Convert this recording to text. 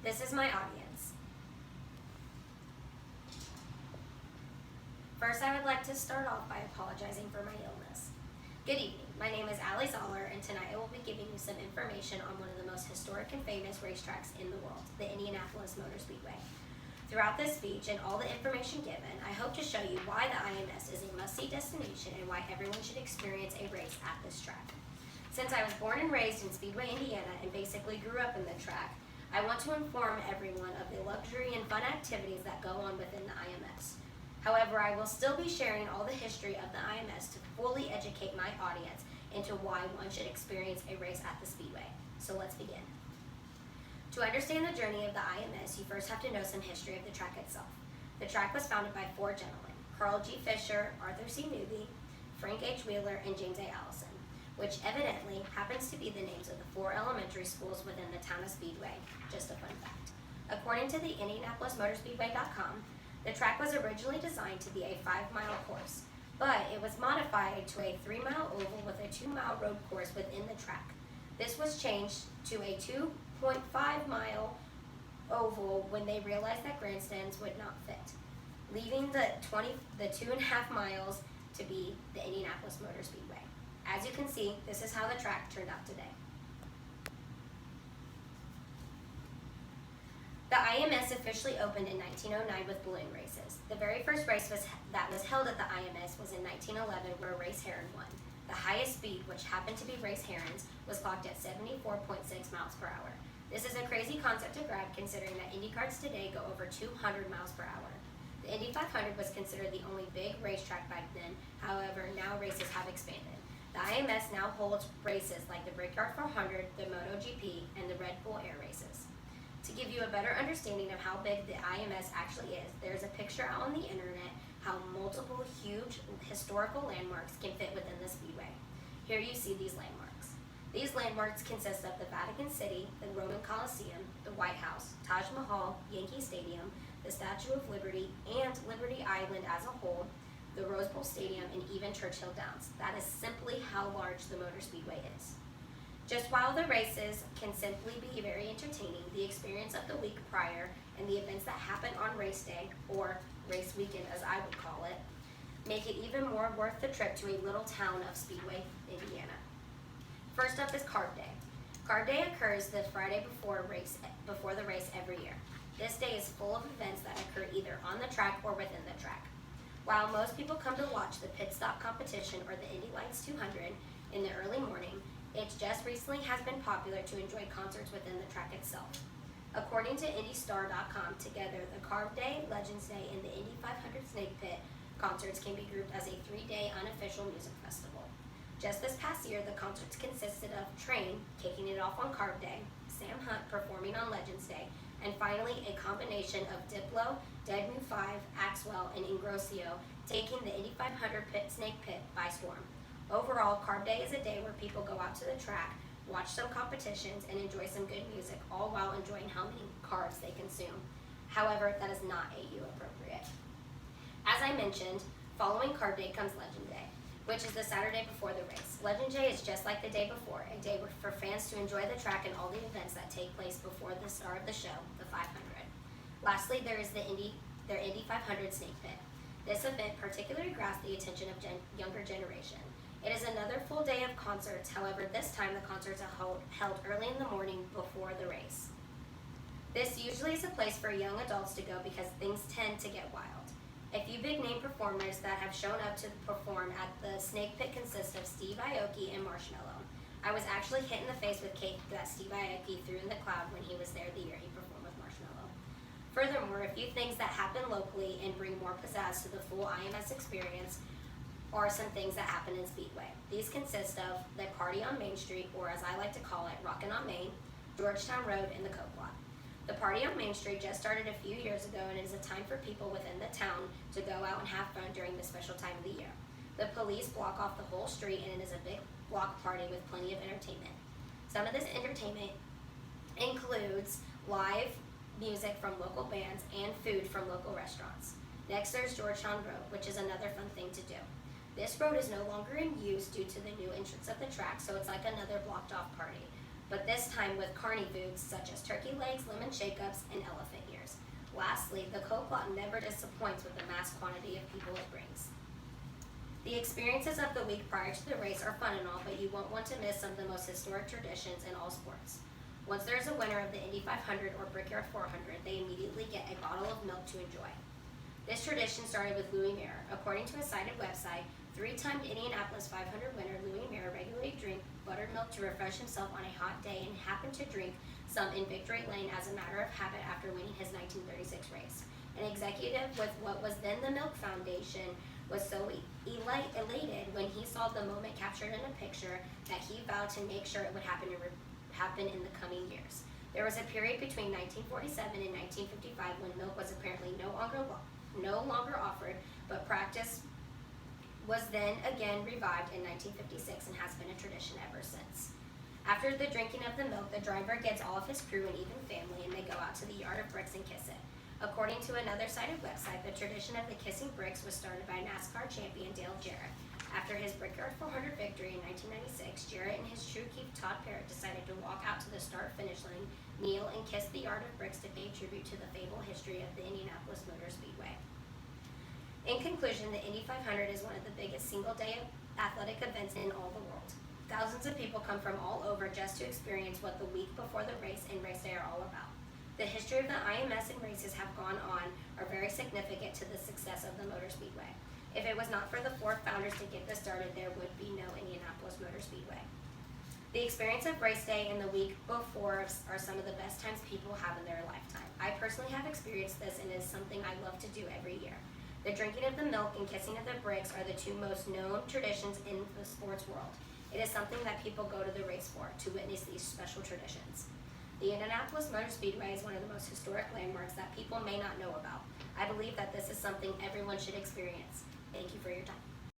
This is my audience. First, I would like to start off by apologizing for my illness. Good evening, my name is Zoller, and tonight I will be giving you some information on one of the most historic and famous racetracks in the world, the Indianapolis Motor Speedway. Throughout this speech and all the information given, I hope to show you why the IMS is a must-see destination and why everyone should experience a race at this track. Since I was born and raised in Speedway, Indiana, and basically grew up in the track, I want to inform everyone of the luxury and fun activities that go on within the IMS. However, I will still be sharing all the history of the IMS to fully educate my audience into why one should experience a race at the Speedway. So let's begin. To understand the journey of the IMS, you first have to know some history of the track itself. The track was founded by 4 gentlemen, Carl G. Fisher, Arthur C. Newby, Frank H. Wheeler, and James A. Allison, which evidently happens to be the names of the 4 elementary schools within the town of Speedway. Just a fun fact. According to the IndianapolisMotorspeedway.com, the track was originally designed to be a 5-mile course, but it was modified to a 3-mile oval with a 2-mile road course within the track. This was changed to a 2.5-mile oval when they realized that grandstands would not fit, leaving the 2.5 miles to be the Indianapolis Motor Speedway. As you can see, this is how the track turned out today. The IMS officially opened in 1909 with balloon races. The very first race that was held at the IMS was in 1911, where Race Heron won. The highest speed, which happened to be Race Heron's, was clocked at 74.6 miles per hour. This is a crazy concept to grab considering that Indy cars today go over 200 miles per hour. The Indy 500 was considered the only big racetrack back then, however, now races have expanded. The IMS now holds races like the Brickyard 400, the MotoGP, and the Red Bull Air races. To give you a better understanding of how big the IMS actually is, there's a picture out on the internet how multiple huge historical landmarks can fit within the Speedway. Here you see these landmarks. These landmarks consist of the Vatican City, the Roman Colosseum, the White House, Taj Mahal, Yankee Stadium, the Statue of Liberty, and Liberty Island as a whole, the Rose Bowl Stadium, and even Churchill Downs. That is simply how large the Motor Speedway is. Just while the races can simply be very entertaining, the experience of the week prior and the events that happen on race day, or race weekend as I would call it, make it even more worth the trip to a little town of Speedway, Indiana. First up is Carb Day. Carb Day occurs the Friday before the race every year. This day is full of events that occur either on the track or within the track. While most people come to watch the pit stop competition or the Indy Lights 200 in the early morning, it just recently has been popular to enjoy concerts within the track itself. According to IndyStar.com, together the Carb Day, Legends Day, and the Indy 500 Snake Pit concerts can be grouped as a 3-day unofficial music festival. Just this past year, the concerts consisted of Train kicking it off on Carb Day, Sam Hunt performing on Legends Day, and finally a combination of Diplo, Dead New 5, Axwell, and Ingrosso taking the Indy 500 Snake Pit by storm. Overall, Carb Day is a day where people go out to the track, watch some competitions, and enjoy some good music, all while enjoying how many carbs they consume. However, that is not AU appropriate. As I mentioned, following Carb Day comes Legend Day, which is the Saturday before the race. Legend Day is just like the day before, a day for fans to enjoy the track and all the events that take place before the start of the show, the 500. Lastly, there is their Indy 500 Snake Pit. This event particularly grabs the attention of younger generation. It is another full day of concerts, however, this time the concerts are held early in the morning before the race. This usually is a place for young adults to go because things tend to get wild. A few big name performers that have shown up to perform at the Snake Pit consist of Steve Aoki and Marshmello. I was actually hit in the face with cake that Steve Aoki threw in the crowd when he was there the year he performed with Marshmello. Furthermore, a few things that happen locally and bring more pizzazz to the full IMS experience are some things that happen in Speedway. These consist of the Party on Main Street, or as I like to call it, Rockin' on Main, Georgetown Road, and the Coke Lot. The Party on Main Street just started a few years ago and is a time for people within the town to go out and have fun during this special time of the year. The police block off the whole street and it is a big block party with plenty of entertainment. Some of this entertainment includes live music from local bands and food from local restaurants. Next, there's Georgetown Road, which is another fun thing to do. This road is no longer in use due to the new entrance of the track, so it's like another blocked off party. but this time with carny foods such as turkey legs, lemon shake-ups, and elephant ears. Lastly, the Coke lot never disappoints with the mass quantity of people it brings. The experiences of the week prior to the race are fun and all, but you won't want to miss some of the most historic traditions in all sports. Once there is a winner of the Indy 500 or Brickyard 400, they immediately get a bottle of milk to enjoy. This tradition started with Louis Mayer. According to a cited website, 3-time Indianapolis 500 winner Louis Mayer regularly drank buttered milk to refresh himself on a hot day and happened to drink some in Victory Lane as a matter of habit after winning his 1936 race. An executive with what was then the Milk Foundation was so elated when he saw the moment captured in a picture that he vowed to make sure it would happen in the coming years. There was a period between 1947 and 1955 when milk was apparently no longer offered, but practice was then again revived in 1956 and has been a tradition ever since. After the drinking of the milk, the driver gets all of his crew and even family, and they go out to the yard of bricks and kiss it. According to another cited website, the tradition of the kissing bricks was started by NASCAR champion Dale Jarrett. After his Brickyard 400 victory in 1996, Jarrett and his true Keith Todd Parrott decided to walk out to the start-finish line, kneel, and kiss the yard of bricks to pay tribute to the fabled history of the Indianapolis Motor Speedway. In conclusion, the Indy 500 is one of the biggest single-day athletic events in all the world. Thousands of people come from all over just to experience what the week before the race and race day are all about. The history of the IMS and races have gone on are very significant to the success of the Motor Speedway. If it was not for the 4 founders to get this started, there would be no Indianapolis Motor Speedway. The experience of race day and the week before are some of the best times people have in their lifetime. I personally have experienced this and it is something I love to do every year. The drinking of the milk and kissing of the bricks are the 2 most known traditions in the sports world. It is something that people go to the race for, to witness these special traditions. The Indianapolis Motor Speedway is one of the most historic landmarks that people may not know about. I believe that this is something everyone should experience. Thank you for your time.